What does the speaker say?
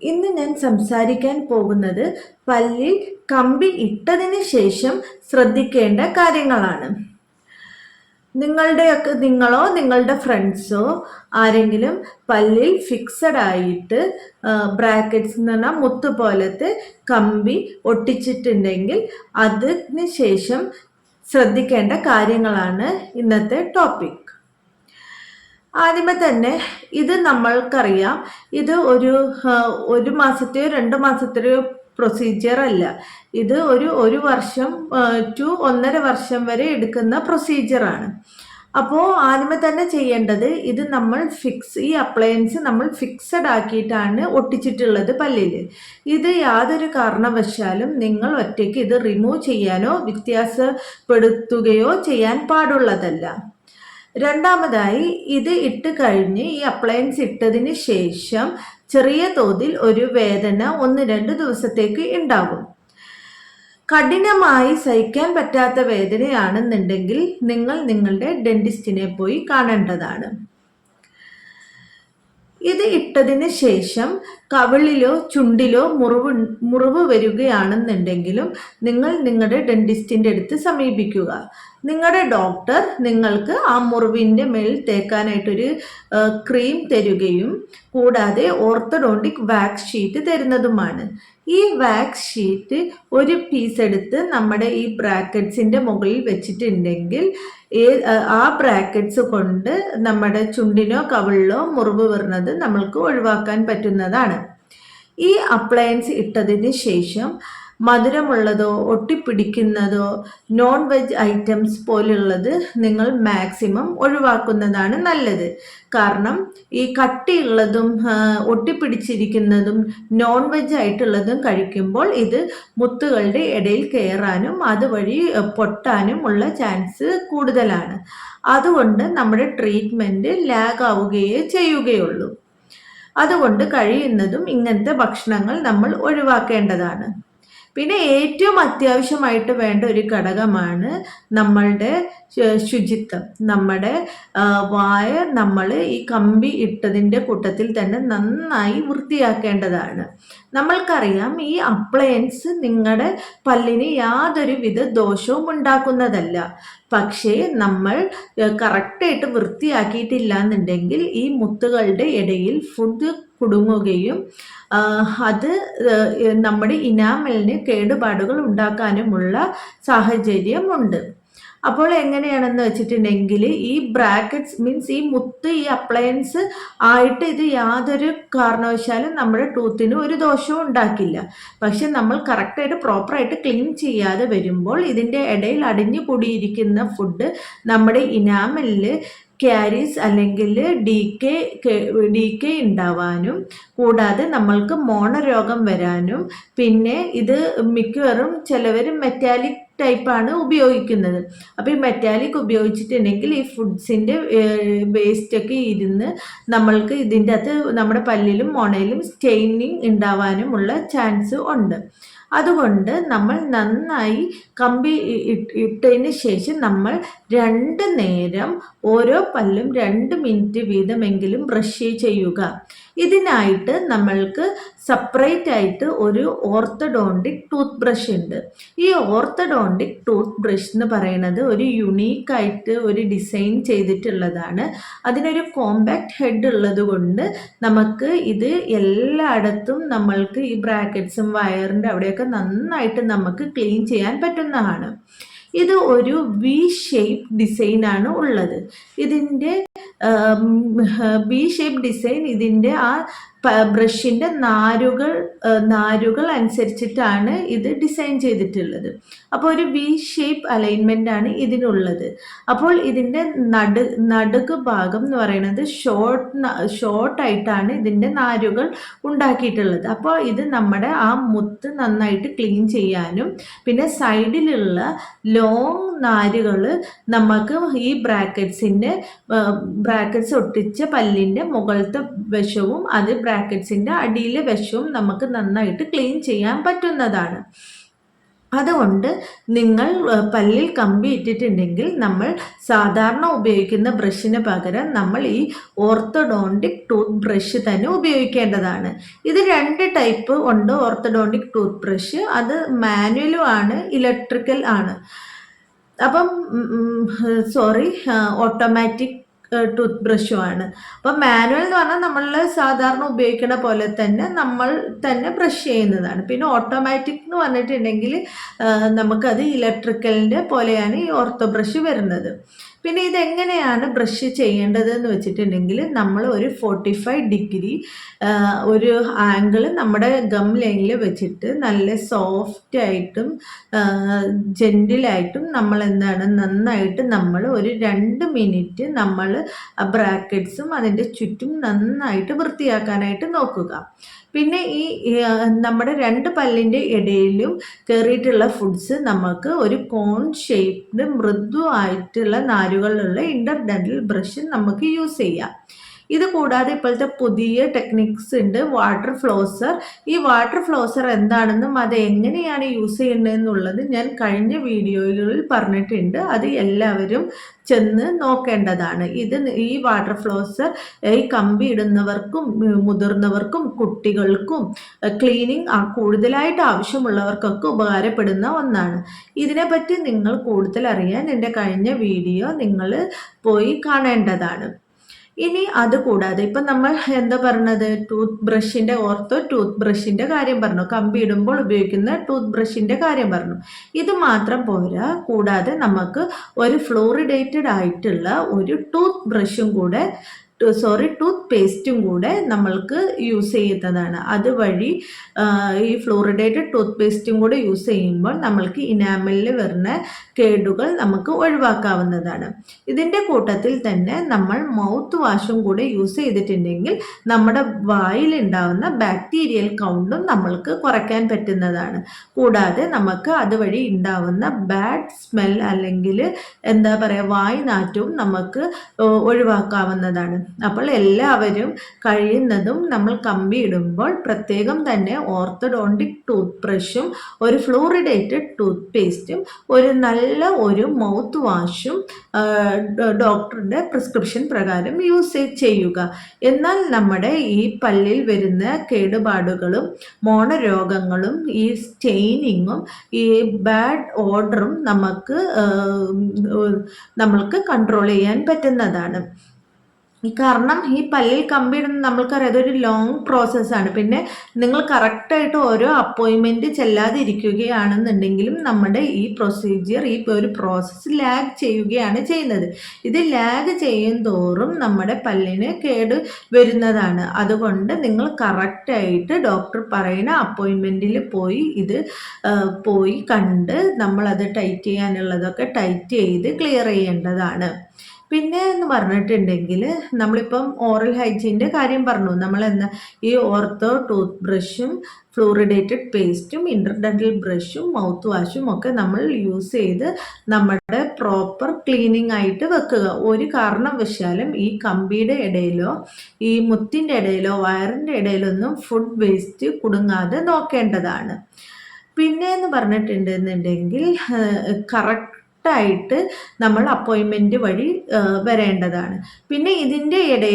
ഇന്ന് ഞാൻ സംസാരിക്കാൻ പോകുന്നത് പല്ലിൽ കമ്പി ഇട്ടതിന് ശേഷം ശ്രദ്ധിക്കേണ്ട കാര്യങ്ങളാണ്. നിങ്ങളോ നിങ്ങളുടെ ഫ്രണ്ട്സോ ആരെങ്കിലും പല്ലിൽ ഫിക്സഡ് ആയിട്ട് ബ്രാക്കറ്റ്സ് എന്ന് പറഞ്ഞാൽ മുത്ത് പോലത്തെ കമ്പി ഒട്ടിച്ചിട്ടുണ്ടെങ്കിൽ അതിന് ശേഷം ശ്രദ്ധിക്കേണ്ട കാര്യങ്ങളാണ് ഇന്നത്തെ ടോപ്പിക്. ആദ്യമേ തന്നെ ഇത് നമ്മൾക്കറിയാം, ഇത് ഒരു മാസത്തെയോ 2 മാസത്തെയോ പ്രൊസീജിയർ അല്ല. ഇത് ഒരു വർഷം ടു 1.5 വർഷം വരെ എടുക്കുന്ന പ്രൊസീജിയറാണ്. അപ്പോൾ ആദ്യമേ തന്നെ ചെയ്യേണ്ടത്, ഇത് ഈ അപ്ലയൻസ് നമ്മൾ ഫിക്സഡ് ആക്കിയിട്ടാണ് ഒട്ടിച്ചിട്ടുള്ളത് പല്ലിൽ. ഇത് യാതൊരു കാരണവശാലും നിങ്ങൾ ഒറ്റയ്ക്ക് ഇത് റിമൂവ് ചെയ്യാനോ വ്യത്യാസപ്പെടുത്തുകയോ ചെയ്യാൻ പാടുള്ളതല്ല. രണ്ടാമതായി, ഇത് ഇട്ട് കഴിഞ്ഞ് ഈ അപ്ലയൻസ് ഇട്ടതിന് ശേഷം ചെറിയ തോതിൽ ഒരു വേദന 1-2 ദിവസത്തേക്ക് ഉണ്ടാകും. കഠിനമായി സഹിക്കാൻ പറ്റാത്ത വേദനയാണെന്നുണ്ടെങ്കിൽ നിങ്ങൾ നിങ്ങളുടെ ഡെന്റിസ്റ്റിനെ പോയി കാണേണ്ടതാണ്. ഇത് ഇട്ടതിന് ശേഷം കവിളിലോ ചുണ്ടിലോ മുറിവ് വരികയാണെന്നുണ്ടെങ്കിലും നിങ്ങൾ നിങ്ങളുടെ ഡെന്റിസ്റ്റിൻ്റെ അടുത്ത് സമീപിക്കുക. നിങ്ങളുടെ ഡോക്ടർ നിങ്ങൾക്ക് ആ മുറിവിൻ്റെ മേൽ തേക്കാനായിട്ടൊരു ക്രീം തരുകയും കൂടാതെ ഓർത്തഡോണ്ടിക് വാക്സ് ഷീറ്റ് തരുന്നതുമാണ്. ഈ വാക്സ് ഷീറ്റ് ഒരു പീസ് എടുത്ത് നമ്മുടെ ഈ ബ്രാക്കറ്റ്സിൻ്റെ മുകളിൽ വെച്ചിട്ടുണ്ടെങ്കിൽ ആ ബ്രാക്കറ്റ്സ് കൊണ്ട് നമ്മുടെ ചുണ്ടിനോ കവിളിലോ മുറിവ് വരുന്നത് നമ്മൾക്ക് ഒഴിവാക്കാൻ പറ്റുന്നതാണ്. ഈ അപ്ലയൻസ് ഇട്ടതിന് ശേഷം മധുരമുള്ളതോ ഒട്ടിപ്പിടിക്കുന്നതോ നോൺ വെജ് ഐറ്റംസ് പോലുള്ളത് നിങ്ങൾ മാക്സിമം ഒഴിവാക്കുന്നതാണ് നല്ലത്. കാരണം ഈ കട്ടിയുള്ളതും ഒട്ടിപ്പിടിച്ചിരിക്കുന്നതും നോൺ വെജ് ആയിട്ടുള്ളതും കഴിക്കുമ്പോൾ ഇത് മുത്തുകളുടെ ഇടയിൽ കയറാനും അതുവഴി പൊട്ടാനും ഉള്ള ചാൻസ് കൂടുതലാണ്. അതുകൊണ്ട് നമ്മുടെ ട്രീറ്റ്മെൻറ്റ് ലാഗ് ആവുകയേ ചെയ്യുകയുള്ളൂ. അതുകൊണ്ട് കഴിയുന്നതും ഇങ്ങനത്തെ ഭക്ഷണങ്ങൾ നമ്മൾ ഒഴിവാക്കേണ്ടതാണ്. പിന്നെ ഏറ്റവും അത്യാവശ്യമായിട്ട് വേണ്ട ഒരു ഘടകമാണ് നമ്മളുടെ ശുചിത്വം. നമ്മുടെ വായ നമ്മൾ ഈ കമ്പി ഇട്ടതിൻ്റെ കൂട്ടത്തിൽ തന്നെ നന്നായി വൃത്തിയാക്കേണ്ടതാണ്. നമ്മൾക്കറിയാം, ഈ അപ്ലയൻസ് നിങ്ങളുടെ പല്ലിന് യാതൊരുവിധ ദോഷവും ഉണ്ടാക്കുന്നതല്ല. പക്ഷേ നമ്മൾ കറക്റ്റായിട്ട് വൃത്തിയാക്കിയിട്ടില്ല എന്നുണ്ടെങ്കിൽ ഈ മുത്തുകളുടെ ഇടയിൽ ഫുഡ് കുടുങ്ങുകയും അത് നമ്മുടെ ഇനാമലിന് കേടുപാടുകൾ ഉണ്ടാക്കാനുമുള്ള സാഹചര്യമുണ്ട്. അപ്പോൾ എങ്ങനെയാണെന്ന് വെച്ചിട്ടുണ്ടെങ്കിൽ ഈ ബ്രാക്കറ്റ്സ് മീൻസ് ഈ മുത്ത് ഈ അപ്ലയൻസ് ആയിട്ട് ഇത് യാതൊരു കാരണവശാലും നമ്മുടെ ടൂത്തിന് ഒരു ദോഷവും ഉണ്ടാക്കില്ല. പക്ഷെ നമ്മൾ കറക്റ്റായിട്ട് പ്രോപ്പറായിട്ട് ക്ലീൻ ചെയ്യാതെ വരുമ്പോൾ ഇതിൻ്റെ ഇടയിൽ അടിഞ്ഞു കൂടിയിരിക്കുന്ന ഫുഡ് നമ്മുടെ ഇനാമലിൽ ക്യാരീസ് അല്ലെങ്കിൽ ഡി കെ ഉണ്ടാവാനും കൂടാതെ നമ്മൾക്ക് മോണരോഗം വരാനും, പിന്നെ ഇത് മിക്കവാറും ചിലവർ മെറ്റാലിക് ടൈപ്പാണ് ഉപയോഗിക്കുന്നത്. അപ്പോൾ ഈ മെറ്റാലിക് ഉപയോഗിച്ചിട്ടുണ്ടെങ്കിൽ ഈ ഫുഡ്സിൻ്റെ വേസ്റ്റൊക്കെ ഇരുന്ന് നമ്മൾക്ക് ഇതിൻ്റെ അകത്ത് നമ്മുടെ പല്ലിലും മോണയിലും സ്റ്റെയിനിങ് ഉണ്ടാവാനുമുള്ള ചാൻസ് ഉണ്ട്. അതുകൊണ്ട് നമ്മൾ നന്നായി കമ്പി ഇട്ടതിന് ശേഷം നമ്മൾ 2 നേരം ഓരോ പല്ലും 2 മിനിറ്റ് വീതമെങ്കിലും ബ്രഷ് ചെയ്യുക. ഇതിനായിട്ട് നമ്മൾക്ക് സെപ്പറേറ്റ് ആയിട്ട് ഒരു ഓർത്തഡോണ്ടിക് ടൂത്ത് ബ്രഷ് ഉണ്ട്. ഈ ഓർത്തഡോണ്ടിക് ടൂത്ത് ബ്രഷ് എന്ന് പറയുന്നത് ഒരു യുണീക്കായിട്ട് ഒരു ഡിസൈൻ ചെയ്തിട്ടുള്ളതാണ്. അതിനൊരു കോമ്പാക്ട് ഹെഡ് ഉള്ളത് കൊണ്ട് നമുക്ക് ഇത് എല്ലായിടത്തും നമ്മൾക്ക് ഈ ബ്രാക്കറ്റ്സും വയറിൻ്റെ അവിടെയൊക്കെ നന്നായിട്ട് നമുക്ക് ക്ലീൻ ചെയ്യാൻ പറ്റുന്നതാണ്. ഇത് ഒരു വി ഷേപ്പ് ഡിസൈനാണ് ഉള്ളത്. ഇതിൻ്റെ വി ഷേപ്പ് ഡിസൈൻ ഇതിൻ്റെ ആ ബ്രഷിൻ്റെ നാരുകൾ അനുസരിച്ചിട്ടാണ് ഇത് ഡിസൈൻ ചെയ്തിട്ടുള്ളത്. അപ്പോൾ ഒരു വി ഷേപ്പ് അലൈൻമെൻ്റ് ആണ് ഇതിനുള്ളത്. അപ്പോൾ ഇതിൻ്റെ നടുക്ക് ഭാഗം എന്ന് പറയുന്നത് ഷോർട്ടായിട്ടാണ് ഇതിൻ്റെ നാരുകൾ ഉണ്ടാക്കിയിട്ടുള്ളത്. അപ്പോൾ ഇത് നമ്മുടെ ആ മുത്ത് നന്നായിട്ട് ക്ലീൻ ചെയ്യാനും പിന്നെ സൈഡിലുള്ള ലോങ് നാരുകൾ നമുക്ക് ഈ ബ്രാക്കറ്റ്സ് ഒട്ടിച്ച പല്ലിൻ്റെ മുകളിലത്തെ വശവും അത് ബ്രാക്കറ്റ്സിൻ്റെ അടിയിലെ വശവും നമുക്ക് നന്നായിട്ട് ക്ലീൻ ചെയ്യാൻ പറ്റുന്നതാണ്. അതുകൊണ്ട് നിങ്ങൾ പല്ലിൽ കമ്പി ഇട്ടിട്ടുണ്ടെങ്കിൽ നമ്മൾ സാധാരണ ഉപയോഗിക്കുന്ന ബ്രഷിന് പകരം നമ്മൾ ഈ ഓർത്തഡോണ്ടിക് ടൂത്ത് ബ്രഷ് തന്നെ ഉപയോഗിക്കേണ്ടതാണ്. ഇത് 2 ടൈപ്പ് ഉണ്ട് ഓർത്തഡോണ്ടിക് ടൂത്ത് ബ്രഷ്. അത് മാനുവലും ആണ്, ഇലക്ട്രിക്കൽ ആണ്. അപ്പം ഓട്ടോമാറ്റിക് ടൂത്ത് ബ്രഷുമാണ്. അപ്പം മാനുവൽ എന്ന് പറഞ്ഞാൽ നമ്മൾ സാധാരണ ഉപയോഗിക്കുന്ന പോലെ തന്നെ നമ്മൾ തന്നെ ബ്രഷ് ചെയ്യുന്നതാണ്. പിന്നെ ഓട്ടോമാറ്റിക് എന്ന് പറഞ്ഞിട്ടുണ്ടെങ്കിൽ നമുക്കത് ഇലക്ട്രിക്കലിൻ്റെ പോലെയാണ് ഈ ഓർത്തോ ബ്രഷ് വരുന്നത്. പിന്നെ ഇതെങ്ങനെയാണ് ബ്രഷ് ചെയ്യേണ്ടത് എന്ന് വെച്ചിട്ടുണ്ടെങ്കിൽ നമ്മൾ ഒരു 45 ഡിഗ്രി ഒരു ആംഗിൾ നമ്മുടെ ഗം ലൈനിൽ വെച്ചിട്ട് നല്ല സോഫ്റ്റ് ആയിട്ടും ജെന്റിലായിട്ടും നമ്മൾ നന്നായിട്ട് നമ്മൾ ഒരു 2 മിനിറ്റ് നമ്മൾ ആ ബ്രാക്കറ്റ്സും അതിൻ്റെ ചുറ്റും നന്നായിട്ട് വൃത്തിയാക്കാനായിട്ട് നോക്കുക. പിന്നെ ഈ നമ്മുടെ 2 പല്ലിൻ്റെ ഇടയിലും കയറിയിട്ടുള്ള ഫുഡ്സ് നമുക്ക് ഒരു കോൺ ഷേപ്ഡ് മൃദുവായിട്ടുള്ള നാരുകളുള്ള ഇന്റർഡെന്റൽ ബ്രഷ് നമുക്ക് യൂസ് ചെയ്യാം. ഇത് കൂടാതെ ഇപ്പോഴത്തെ പുതിയ ടെക്നിക്സ് ഉണ്ട്, വാട്ടർ ഫ്ലോസർ. ഈ വാട്ടർ ഫ്ലോസർ എന്താണെന്നും അത് എങ്ങനെയാണ് യൂസ് ചെയ്യുന്നതെന്നുള്ളത് ഞാൻ കഴിഞ്ഞ വീഡിയോകളിൽ പറഞ്ഞിട്ടുണ്ട്. അത് എല്ലാവരും ചെന്ന് നോക്കേണ്ടതാണ്. ഈ വാട്ടർ ഫ്ലോസർ ഈ കമ്പി ഇടുന്നവർക്കും മുതിർന്നവർക്കും കുട്ടികൾക്കും ക്ലീനിങ് കൂടുതലായിട്ട് ആവശ്യമുള്ളവർക്കൊക്കെ ഉപകാരപ്പെടുന്ന ഒന്നാണ്. ഇതിനെപ്പറ്റി നിങ്ങൾ കൂടുതൽ അറിയാൻ എൻ്റെ കഴിഞ്ഞ വീഡിയോ നിങ്ങൾ പോയി കാണേണ്ടതാണ്. ഇനി അതുകൂടാതെ ഇപ്പം നമ്മൾ എന്താ പറഞ്ഞത്, ഓർത്തോ ടൂത്ത് ബ്രഷിൻ്റെ കാര്യം പറഞ്ഞു, കമ്പി ഇടുമ്പോൾ ഉപയോഗിക്കുന്ന ടൂത്ത് ബ്രഷിൻ്റെ കാര്യം പറഞ്ഞു. ഇത് മാത്രം പോരാ, കൂടാതെ നമുക്ക് ഒരു ഫ്ലോറിഡേറ്റഡ് ആയിട്ടുള്ള ഒരു ടൂത്ത് ബ്രഷും കൂടെ ടൂത്ത് പേസ്റ്റും കൂടെ നമ്മൾക്ക് യൂസ് ചെയ്യുന്നതാണ്. അതുവഴി ഈ ഫ്ലോറിഡേറ്റഡ് ടൂത്ത് പേസ്റ്റും കൂടെ യൂസ് ചെയ്യുമ്പോൾ നമ്മൾക്ക് ഇനാമലിൽ വരുന്ന കേടുകൾ നമുക്ക് ഒഴിവാക്കാവുന്നതാണ്. ഇതിൻ്റെ കൂട്ടത്തിൽ തന്നെ നമ്മൾ മൗത്ത് വാഷും കൂടെ യൂസ് ചെയ്തിട്ടുണ്ടെങ്കിൽ നമ്മുടെ വായിലുണ്ടാവുന്ന ബാക്ടീരിയൽ കൗണ്ടും നമ്മൾക്ക് കുറയ്ക്കാൻ പറ്റുന്നതാണ്. കൂടാതെ നമുക്ക് അതുവഴി ഉണ്ടാവുന്ന ബാഡ് സ്മെൽ അല്ലെങ്കിൽ എന്താ പറയുക വായ്നാറ്റവും നമുക്ക് ഒഴിവാക്കാവുന്നതാണ്. അപ്പോൾ എല്ലാവരും കഴിയുന്നതും നമ്മൾ കമ്പി ഇടുമ്പോൾ പ്രത്യേകം തന്നെ ഓർത്തഡോണ്ടിക് ടൂത്ത് ബ്രഷും ഒരു ഫ്ലൂറിഡേറ്റഡ് ടൂത്ത് പേസ്റ്റും ഒരു മൗത്ത് വാഷും ഡോക്ടറുടെ പ്രിസ്ക്രിപ്ഷൻ പ്രകാരം യൂസ് ചെയ്യുക. എന്നാൽ നമ്മുടെ ഈ പല്ലിൽ വരുന്ന കേടുപാടുകളും മോണരോഗങ്ങളും ഈ സ്റ്റെയിനിങ്ങും ഈ ബാഡ് ഓർഡറും നമ്മൾക്ക് കൺട്രോൾ ചെയ്യാൻ പറ്റുന്നതാണ്. കാരണം ഈ പല്ലിൽ കമ്പിയിടുന്ന നമ്മൾക്കറിയാം അതൊരു ലോങ് പ്രോസസ്സാണ്. പിന്നെ നിങ്ങൾ കറക്റ്റായിട്ട് ഓരോ അപ്പോയിൻമെൻറ്റ് ചെല്ലാതിരിക്കുകയാണെന്നുണ്ടെങ്കിലും നമ്മുടെ ഈ പ്രൊസീജിയർ ഈ ഒരു പ്രോസസ്സ് ലാഗ് ചെയ്യുകയാണ് ചെയ്യുന്നത്. ഇത് ലാഗ് ചെയ്യും തോറും നമ്മുടെ പല്ലിന് കേട് വരുന്നതാണ്. അതുകൊണ്ട് നിങ്ങൾ കറക്റ്റായിട്ട് ഡോക്ടർ പറയുന്ന അപ്പോയിൻമെൻറ്റിൽ പോയി കണ്ട് നമ്മളത് ടൈറ്റ് ചെയ്യാനുള്ളതൊക്കെ ടൈറ്റ് ചെയ്ത് ക്ലിയർ ചെയ്യേണ്ടതാണ്. പിന്നെ എന്ന് പറഞ്ഞിട്ടുണ്ടെങ്കിൽ നമ്മളിപ്പം ഓറൽ ഹൈജീൻ്റെ കാര്യം പറഞ്ഞു. ഈ ഓർത്തോ ടൂത്ത് ബ്രഷും ഫ്ലൂറിഡേറ്റഡ് പേസ്റ്റും ഇന്റർഡെന്റൽ ബ്രഷും മൗത്ത് വാഷും ഒക്കെ നമ്മൾ യൂസ് ചെയ്ത് നമ്മുടെ പ്രോപ്പർ ക്ലീനിങ് ആയിട്ട് വെക്കുക. ഒരു കാരണവശാലും ഈ കമ്പിയുടെ ഇടയിലോ ഈ മുത്തിൻ്റെ ഇടയിലോ വയറിൻ്റെ ഇടയിലൊന്നും ഫുഡ് വേസ്റ്റ് കുടുങ്ങാതെ നോക്കേണ്ടതാണ്. പിന്നെ എന്ന് പറഞ്ഞിട്ടുണ്ടെന്നുണ്ടെങ്കിൽ കറക്റ്റായിട്ട് നമ്മൾ അപ്പോയിൻമെൻറ്റ് വഴി വരേണ്ടതാണ്. പിന്നെ ഇതിൻ്റെ ഇടയിൽ